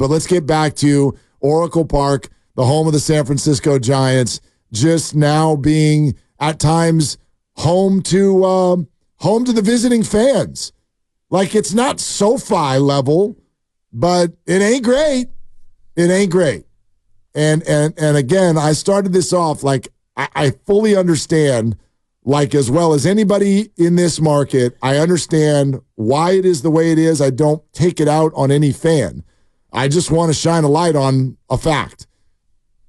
But let's get back to Oracle Park, the home of the San Francisco Giants, just now being at times home to the visiting fans. Like, it's not SoFi level, but it ain't great. It ain't great. And again, I started this off like I fully understand, like as well as anybody in this market, I understand why it is the way it is. I don't take it out on any fan. I just want to shine a light on a fact.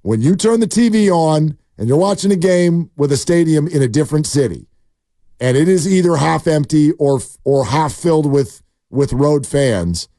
When you turn the TV on and you're watching a game with a stadium in a different city, and it is either half empty or half filled with road fans,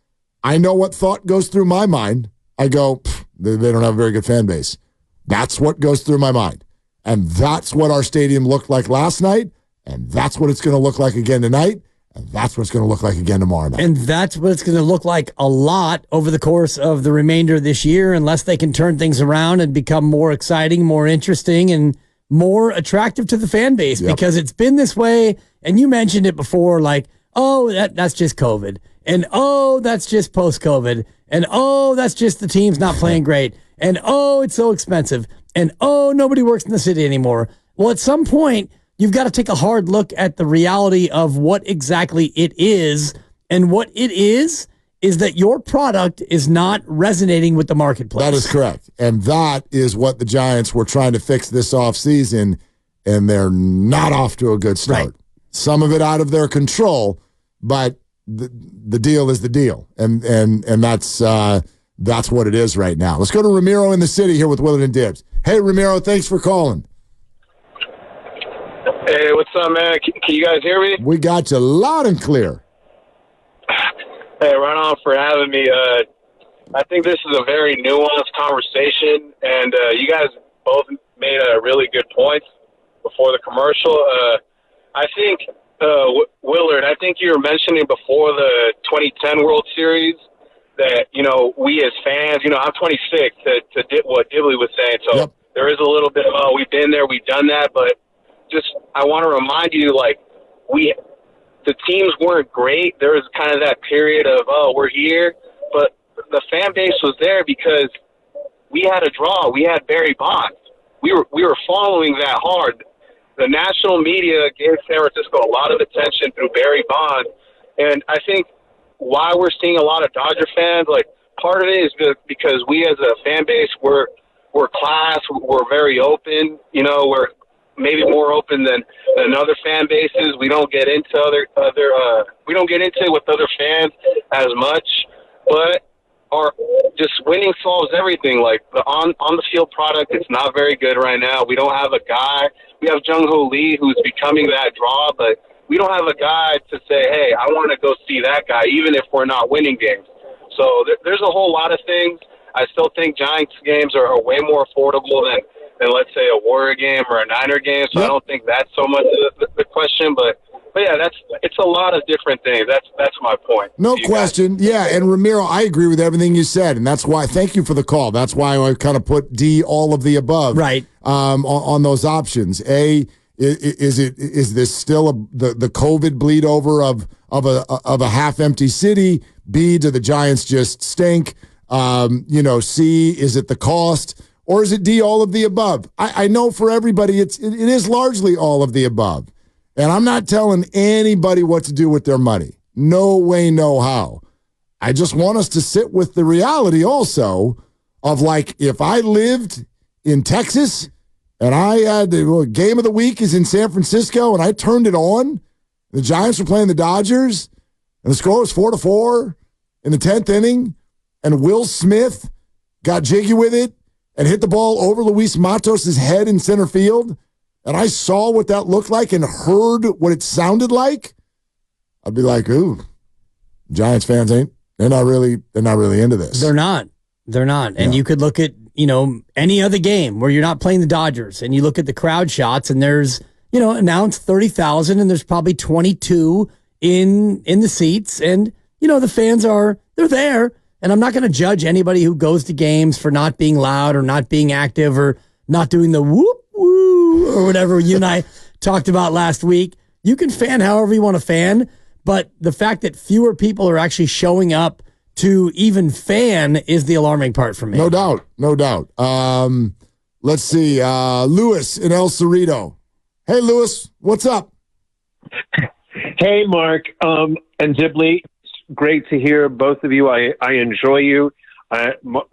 I know what thought goes through my mind. I go, they don't have a very good fan base. That's what goes through my mind. And that's what our stadium looked like last night, and that's what it's going to look like again tonight, and that's what it's going to look like again tomorrow night. And that's what it's going to look like a lot over the course of the remainder of this year, unless they can turn things around and become more exciting, more interesting, and more attractive to the fan base. Yep. Because it's been this way, and you mentioned it before, like, oh, that's just COVID, and oh, that's just post-COVID, and oh, that's just the team's not playing great, and oh, it's so expensive, and oh, nobody works in the city anymore. Well, at some point, you've got to take a hard look at the reality of what exactly it is, and what it is that your product is not resonating with the marketplace. That is correct, and that is what the Giants were trying to fix this offseason, and they're not off to a good start. Right. Some of it out of their control, but the deal is the deal, and that's what it is right now. Let's go to Ramiro in the city here with Willard and Dibs. Hey, Ramiro, thanks for calling. Hey, what's up, man? Can you guys hear me? We got you loud and clear. Hey, right on for having me. I think this is a very nuanced conversation, and you guys both made really good points before the commercial. I think, Willard, I think you were mentioning before the 2010 World Series that, we as fans, I'm 26 to what Dibley was saying, so yep. There is a little bit of, we've been there, we've done that, but just I want to remind you, like, the teams weren't great. There was kind of that period of, we're here, but the fan base was there because we had a draw. We had Barry Bonds. We were following that hard. The national media gave San Francisco a lot of attention through Barry Bonds, and I think why we're seeing a lot of Dodger fans, like, part of it is because we as a fan base, we're class, we're very open, we're maybe more open than other fan bases. We don't get into we don't get into it with other fans as much, but our just winning solves everything. Like the on the field product, it's not very good right now. We don't have a guy. We have Jung-Ho Lee who's becoming that draw, but we don't have a guy to say, hey, I want to go see that guy, even if we're not winning games. So there's a whole lot of things. I still think Giants games are way more affordable than let's say a Warrior game or a Niner game. So yep. I don't think that's so much the question, but yeah, it's a lot of different things. That's my point. No question. Yeah, and Ramiro, I agree with everything you said, and that's why. Thank you for the call. That's why I kind of put D, all of the above, right, on those options. A, is this still the COVID bleed over of a half empty city? B, do the Giants just stink? C, is it the cost? Or is it D, all of the above? I know for everybody it is largely all of the above. And I'm not telling anybody what to do with their money. No way, no how. I just want us to sit with the reality also of, like, if I lived in Texas and I had the game of the week is in San Francisco and I turned it on, the Giants were playing the Dodgers, and the score was 4-4 in the 10th inning, and Will Smith got jiggy with it and hit the ball over Luis Matos' head in center field, and I saw what that looked like and heard what it sounded like, I'd be like, ooh, Giants fans they're not really into this. They're not. And you could look at, any other game where you're not playing the Dodgers, and you look at the crowd shots, and there's, announced 30,000, and there's probably 22 in the seats, and, the fans they're there. And I'm not going to judge anybody who goes to games for not being loud or not being active or not doing the whoop woo or whatever you and I talked about last week. You can fan however you want to fan, but the fact that fewer people are actually showing up to even fan is the alarming part for me. No doubt. Let's see. Lewis in El Cerrito. Hey, Lewis, what's up? Hey, Mark and Dibley. It's great to hear both of you. I enjoy you. Don't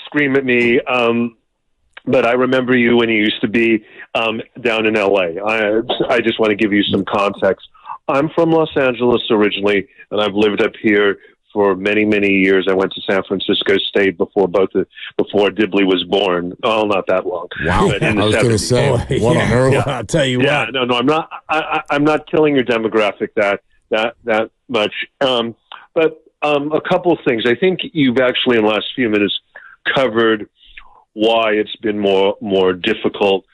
scream at me. But I remember you when you used to be down in L.A. I just want to give you some context. I'm from Los Angeles originally, and I've lived up here for many, many years. I went to San Francisco State before Dibley was born. Oh, not that long. Wow! But in the I was going to 70s. say, what on earth? Yeah, I'll tell you what. Yeah, no, I'm not. I'm not killing your demographic that much. But a couple of things. I think you've actually in the last few minutes covered why it's been more difficult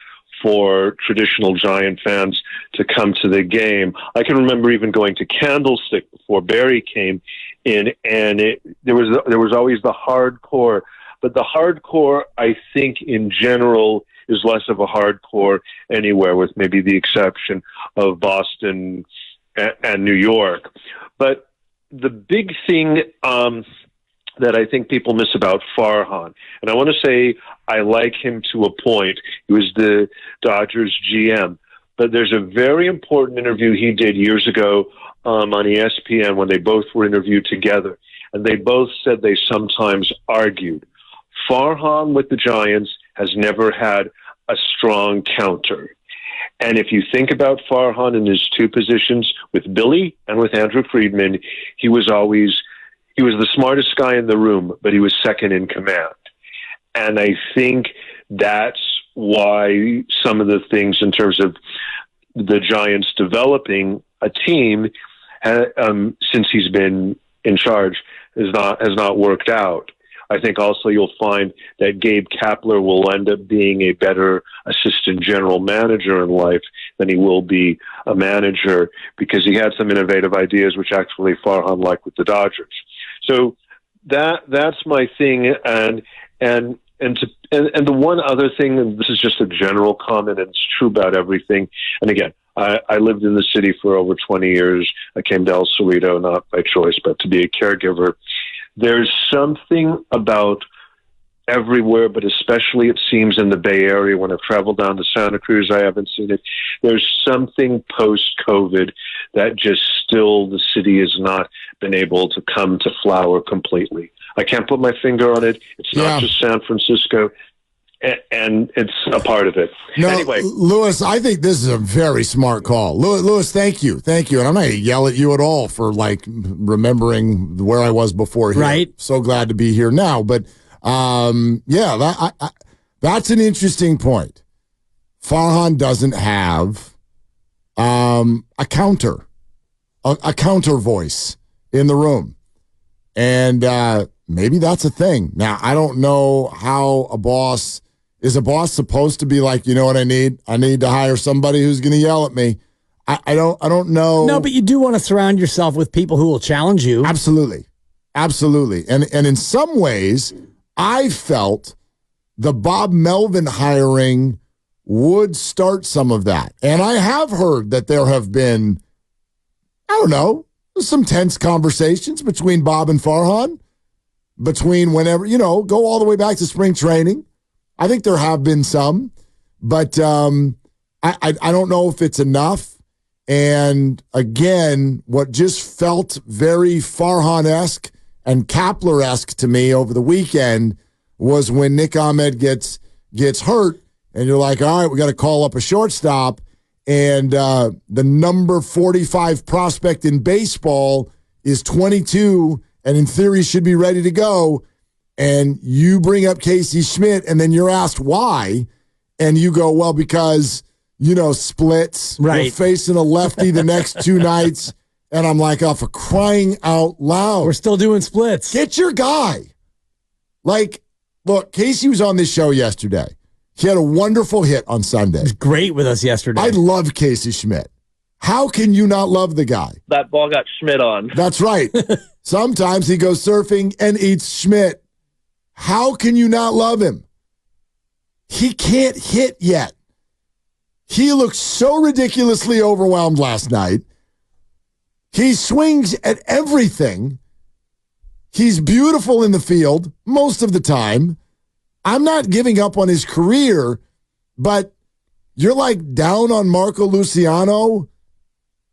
for traditional Giant fans to come to the game. I can remember even going to Candlestick before Barry came in, and there was always the hardcore. But the hardcore, I think, in general, is less of a hardcore anywhere, with maybe the exception of Boston and New York. But the big thing that I think people miss about Farhan, and I want to say I like him to a point. He was the Dodgers GM, but there's a very important interview he did years ago on ESPN when they both were interviewed together, and they both said they sometimes argued. Farhan with the Giants has never had a strong counter. And if you think about Farhan in his two positions with Billy and with Andrew Friedman, he was the smartest guy in the room, but he was second in command. And I think that's why some of the things in terms of the Giants developing a team since he's been in charge has not worked out. I think also you'll find that Gabe Kapler will end up being a better assistant general manager in life than he will be a manager, because he had some innovative ideas, which actually Farhan liked with the Dodgers. So that's my thing. And the one other thing, and this is just a general comment, and it's true about everything. And again, I lived in the city for over 20 years. I came to El Cerrito, not by choice, but to be a caregiver. There's something about everywhere, but especially it seems in the Bay Area. When I've traveled down to Santa Cruz, I haven't seen it. There's something post-COVID that just still the city has not been able to come to flower completely. I can't put my finger on it. It's not just San Francisco, and it's a part of it. No, anyway, Lewis, I think this is a very smart call. Lewis, thank you. And I'm not going to yell at you at all for remembering where I was before here. Right. So glad to be here now. But that's an interesting point. Farhan doesn't have a counter voice in the room, and maybe that's a thing. Now, I don't know how is a boss supposed to be like, you know what I need? I need to hire somebody who's going to yell at me. I don't know. No, but you do want to surround yourself with people who will challenge you. Absolutely. And in some ways, I felt the Bob Melvin hiring would start some of that. And I have heard that there have been, some tense conversations between Bob and Farhan, between whenever, go all the way back to spring training. I think there have been some, but I don't know if it's enough. And again, what just felt very Farhan-esque and Kapler-esque to me over the weekend was when Nick Ahmed gets hurt, and you're like, all right, we got to call up a shortstop, and the number 45 prospect in baseball is 22, and in theory should be ready to go, and you bring up Casey Schmidt, and then you're asked why, and you go, well, because, splits. Right. We're facing a lefty the next two nights, and I'm like, oh, for crying out loud. We're still doing splits. Get your guy. Look, Casey was on this show yesterday. He had a wonderful hit on Sunday. He was great with us yesterday. I love Casey Schmidt. How can you not love the guy? That ball got Schmidt on. That's right. Sometimes he goes surfing and eats Schmidt. How can you not love him? He can't hit yet. He looked so ridiculously overwhelmed last night. He swings at everything. He's beautiful in the field most of the time. I'm not giving up on his career, but you're like down on Marco Luciano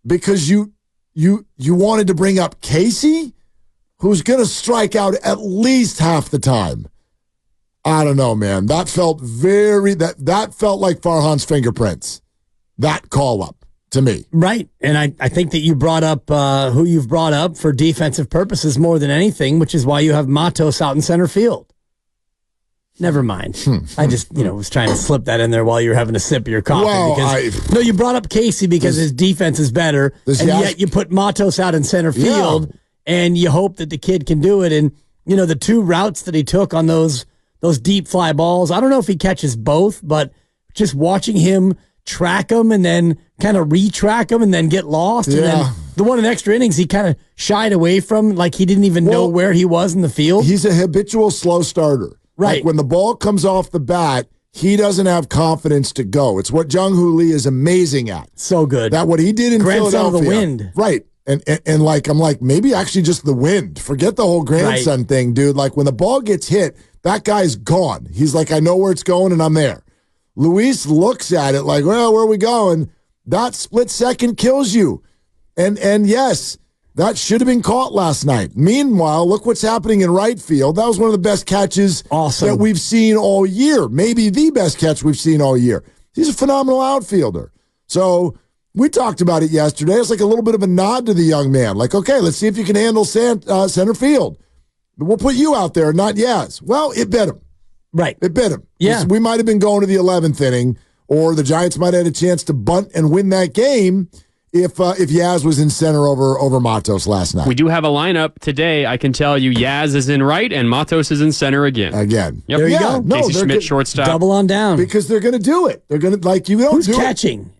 because you wanted to bring up Casey, who's going to strike out at least half the time. I don't know, man. That felt that felt like Farhan's fingerprints. That call up to me. Right. And I think that you brought up who you've brought up for defensive purposes more than anything, which is why you have Matos out in center field. Never mind. I just, was trying to slip that in there while you're having a sip of your coffee. Well, you brought up Casey because his defense is better, and yet you put Matos out in center field, and you hope that the kid can do it. And, the two routes that he took on those deep fly balls, I don't know if he catches both, but just watching him track them and then kind of retrack them and then get lost. Yeah. And then the one in extra innings, he kind of shied away from, like he didn't even know where he was in the field. He's a habitual slow starter. Right. Like when the ball comes off the bat, he doesn't have confidence to go. It's what Jung-Hoo Lee is amazing at. So good. That what he did in Philadelphia. Grandson of the wind. Right. And like, I'm like, maybe actually just the wind. Forget the whole grandson thing, dude. Like when the ball gets hit, that guy's gone. He's like, I know where it's going and I'm there. Luis looks at it like, well, where are we going? That split second kills you. And yes, that should have been caught last night. Meanwhile, look what's happening in right field. That was one of the best catches that we've seen all year. Maybe the best catch we've seen all year. He's a phenomenal outfielder. So we talked about it yesterday. It's like a little bit of a nod to the young man. Like, okay, let's see if you can handle center field. We'll put you out there, not Yaz. Well, it bit him. Right. It bit him. Yeah. We might have been going to the 11th inning, or the Giants might have had a chance to bunt and win that game if Yaz was in center over Matos last night. We do have a lineup today. I can tell you Yaz is in right and Matos is in center again. Yep. There you go. Casey Schmidt, shortstop. Double on down. Because they're going to do it. They're going to, like, you don't Who's do catching?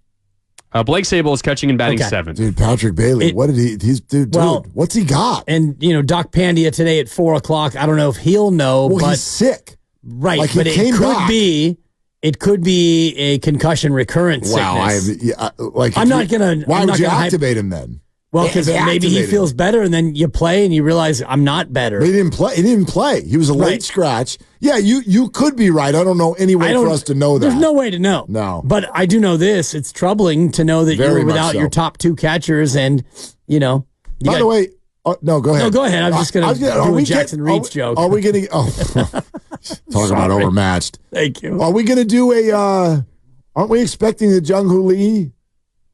Blake Sable is catching and batting seventh. Dude, Patrick Bailey, what did he? Dude, what's he got? And Doc Pandia today at 4:00. I don't know if he'll know, but he's sick, right? Like but it could be a concussion recurrent sickness. I'm not gonna. Why would you activate him then? Well, because maybe he feels better, and then you play and you realize I'm not better. But he didn't play. He didn't play. He was a late scratch. Yeah, you could be right. I don't know any way for us to know that. There's no way to know. No. But I do know this. It's troubling to know that you're without your top two catchers, and By the way, no, go ahead. No, go ahead. I'm just going to do a Jackson Reed's joke. Are we going to? Talking about overmatched. Thank you. Are we going to do a? Aren't we expecting the Jung-Hoo Lee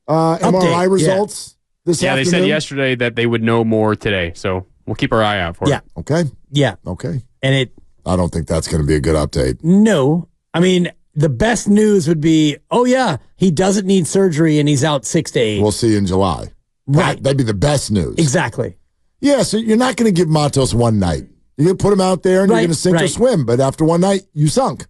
MRI results? This afternoon? They said yesterday that they would know more today, so we'll keep our eye out for it. Okay. Yeah. Okay. And I don't think that's going to be a good update. No. I mean, the best news would be, he doesn't need surgery and he's out 6 to 8. We'll see you in July. Right. That'd be the best news. Exactly. Yeah, so you're not going to give Matos one night. You're going to put him out there and you're going to sink or swim, but after one night, you sunk.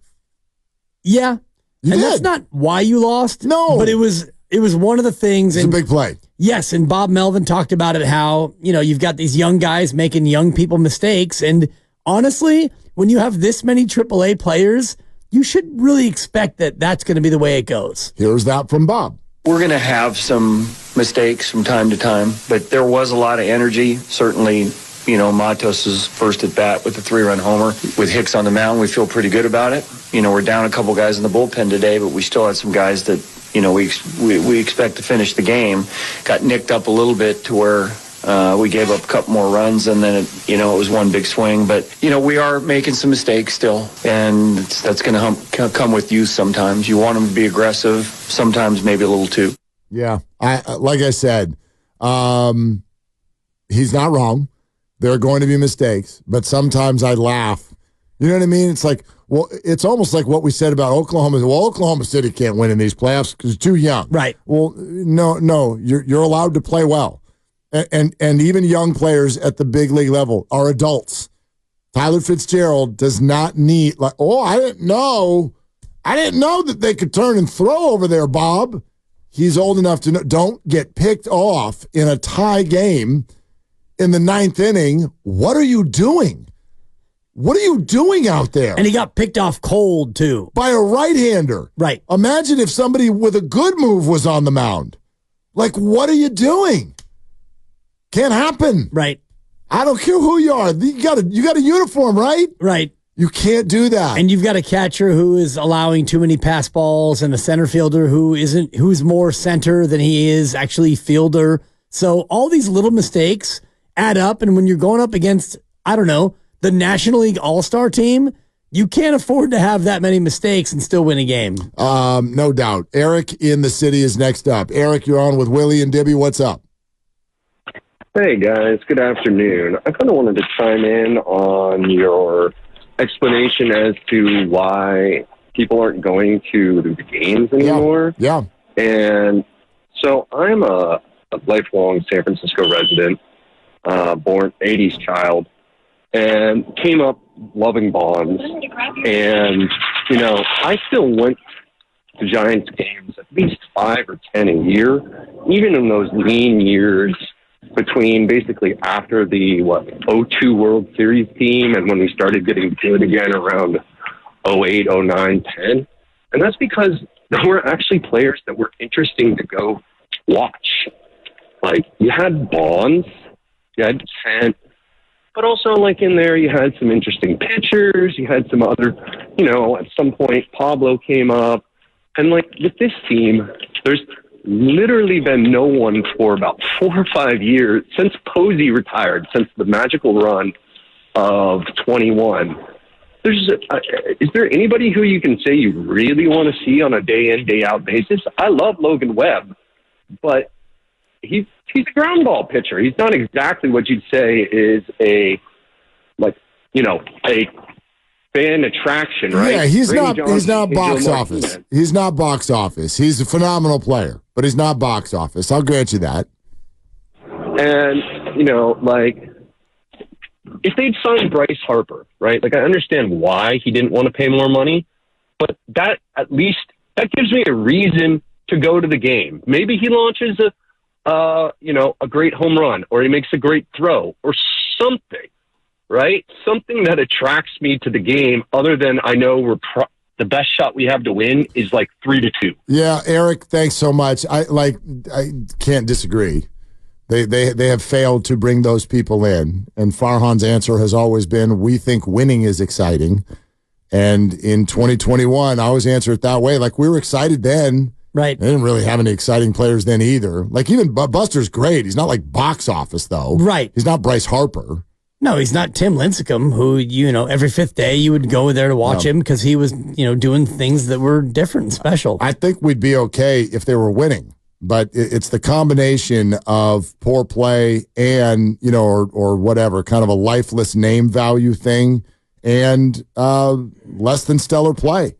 Yeah. You did. That's not why you lost. No. But it was one of the things. It's a big play. Yes, and Bob Melvin talked about it, how, you've got these young guys making young people mistakes. And honestly, when you have this many AAA players, you should really expect that that's going to be the way it goes. Here's that from Bob. We're going to have some mistakes from time to time, but there was a lot of energy. Certainly, Matos' first at bat with the 3-run homer. With Hicks on the mound, we feel pretty good about it. We're down a couple guys in the bullpen today, but we still had some guys that we expect to finish the game. Got nicked up a little bit to where we gave up a couple more runs, and then it was one big swing. But we are making some mistakes still, and that's going to come with youth sometimes. You want them to be aggressive, sometimes maybe a little too. Yeah, like I said, he's not wrong. There are going to be mistakes, but sometimes I laugh. You know what I mean? It's like, well, it's almost like what we said about Oklahoma. Well, Oklahoma City can't win in these playoffs because it's too young. Right. Well, no, you're allowed to play well. And even young players at the big league level are adults. Tyler Fitzgerald does not need, I didn't know that they could turn and throw over there, Bob. He's old enough to know. Don't get picked off in a tie game in the 9th inning. What are you doing? What are you doing out there? And he got picked off cold, too. By a right-hander. Right. Imagine if somebody with a good move was on the mound. Like, what are you doing? Can't happen. Right. I don't care who you are. You got a uniform, right? Right. You can't do that. And you've got a catcher who is allowing too many pass balls and a center fielder who's more center than he is actually fielder. So all these little mistakes add up. And when you're going up against, I don't know, the National League All-Star team, you can't afford to have that many mistakes and still win a game. No doubt. Eric in the city is next up. Eric, you're on with Willie and Dibby. What's up? Hey, guys. Good afternoon. I kind of wanted to chime in on your explanation as to why people aren't going to the games anymore. Yeah. And so I'm a lifelong San Francisco resident, born 80s child, and came up loving Bonds. And, I still went to Giants games at least 5 or 10 a year, even in those lean years between basically after the 02 World Series team and when we started getting good again around 08, 09, 10. And that's because there were actually players that were interesting to go watch. Like, you had Bonds, you had Kent, but also, in there, you had some interesting pitchers, you had some other, at some point, Pablo came up. And, with this team, there's literally been no one for about 4 or 5 years since Posey retired, since the magical run of 21. Is there anybody who you can say you really want to see on a day-in, day-out basis? I love Logan Webb, but he's a ground ball pitcher. He's not exactly what you'd say is a fan attraction, right? Yeah, he's not box office. He's not box office. He's a phenomenal player, but he's not box office. I'll grant you that. And, if they'd signed Bryce Harper, right? I understand why he didn't want to pay more money, but that gives me a reason to go to the game. Maybe he launches a great home run, or he makes a great throw, or something, right? Something that attracts me to the game, other than I know the best shot we have to win is 3-2. Yeah, Eric, thanks so much. I can't disagree. They have failed to bring those people in, and Farhan's answer has always been, we think winning is exciting. And in 2021, I always answer it that way. We were excited then. Right. They didn't really have any exciting players then either. Even Buster's great. He's not box office, though. Right. He's not Bryce Harper. No, he's not Tim Lincecum, who, every fifth day you would go there to watch him because he was, doing things that were different and special. I think we'd be okay if they were winning, but it's the combination of poor play and, or whatever, kind of a lifeless name value thing and less than stellar play.